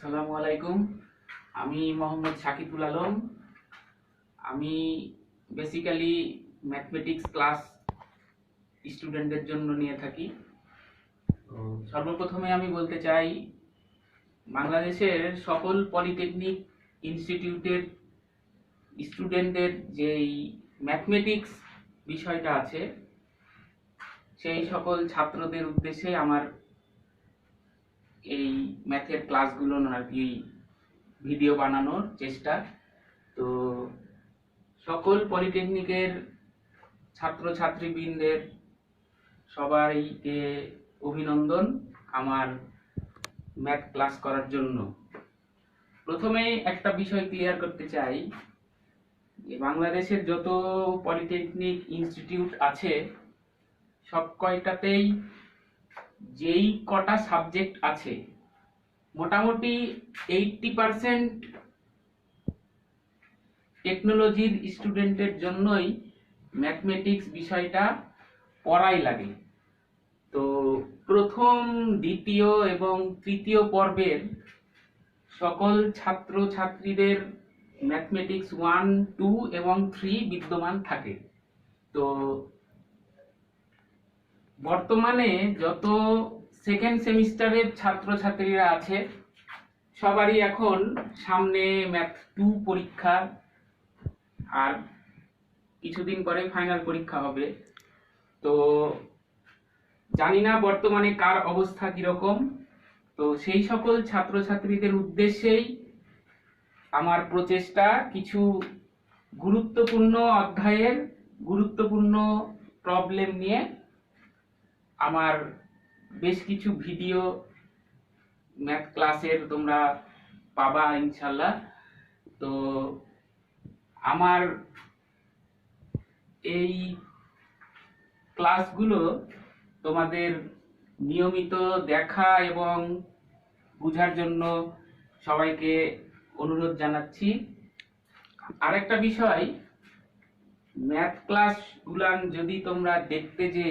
আসসালামু আলাইকুম। আমি মোহাম্মদ শাকিবুল আলম। আমি বেসিক্যালি ম্যাথমেটিক্স ক্লাস স্টুডেন্টদের জন্য নিয়ে থাকি। তো সর্বপ্রথমে আমি বলতে চাই, বাংলাদেশের সকল পলিটেকনিক ইনস্টিটিউটের স্টুডেন্টদের যেই ম্যাথমেটিক্স বিষয়টা আছে, সেই সকল ছাত্রদের উদ্দেশ্যে আমার এই ম্যাথের ক্লাসগুলো আর কি ভিডিও বানানোর চেষ্টা। তো সকল পলিটেকনিকের ছাত্রছাত্রীবৃন্দের সবাইকে অভিনন্দন আমার ম্যাথ ক্লাস করার জন্য। প্রথমে একটা বিষয় ক্লিয়ার করতে চাই যে বাংলাদেশের যত পলিটেকনিক ইনস্টিটিউট আছে সব কয়টাতেই যেই কটা সাবজেক্ট আছে মোটামুটি 80% টেকনোলজির স্টুডেন্টের জন্যই ম্যাথমেটিক্স বিষয়টা পড়াই লাগে। তো প্রথম, দ্বিতীয় এবং তৃতীয় পর্বের সকল ছাত্র ছাত্রীদের ম্যাথমেটিক্স 1, 2 এবং 3 বিদ্যমান থাকে। তো বর্তমানে যত সেকেন্ড সেমিস্টারের ছাত্রছাত্রীরা আছে সবারই এখন সামনে ম্যাথ 2 পরীক্ষা, আর কিছুদিন পরে ফাইনাল পরীক্ষা হবে। তো জানি না বর্তমানে কার অবস্থা কিরকম। তো সেই সকল ছাত্রছাত্রীদের উদ্দেশ্যেই আমার প্রচেষ্টা কিছু গুরুত্বপূর্ণ অধ্যায়ের গুরুত্বপূর্ণ প্রবলেম নিয়ে আমার বেশ কিছু ভিডিও ম্যাথ ক্লাসের তোমরা পাবা ইনশাল্লাহ। তো আমার এই ক্লাসগুলো তোমাদের নিয়মিত দেখা এবং বোঝার জন্য সবাইকে অনুরোধ জানাচ্ছি। আরেকটা বিষয়, ম্যাথ ক্লাসগুলান যদি তোমরা দেখতে যে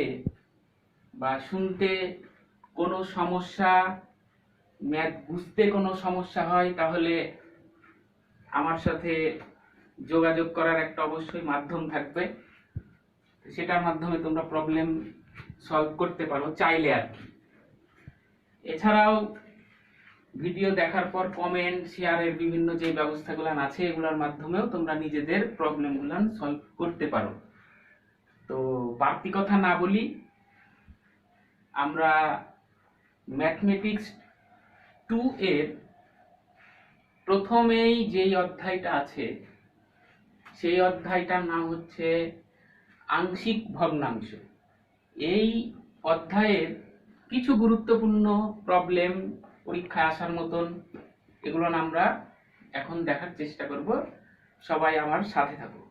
বা শুনতে কোনো সমস্যা, ম্যাথ বুঝতে কোনো সমস্যা হয়, তাহলে আমার সাথে যোগাযোগ করার একটা অবশ্যই মাধ্যম থাকবে। সেটার মাধ্যমে তোমরা প্রবলেম সলভ করতে পারো চাইলে আর কি। এছাড়াও ভিডিও দেখার পর কমেন্ট শেয়ারের বিভিন্ন যে ব্যবস্থাগুলো আছে এগুলোর মাধ্যমেও তোমরা নিজেদের প্রবলেমগুলো সলভ করতে পারো। তো বাড়তি কথা না বলি, আমরা ম্যাথমেটিক্স 2 এর প্রথমেই যেই অধ্যায়টা আছে সেই অধ্যায়টার নাম হচ্ছে আংশিক ভগ্নাংশ। এই অধ্যায়ের কিছু গুরুত্বপূর্ণ প্রবলেম পরীক্ষায় আসার মতন এগুলো আমরা এখন দেখার চেষ্টা করব। সবাই আমার সাথে থাকো।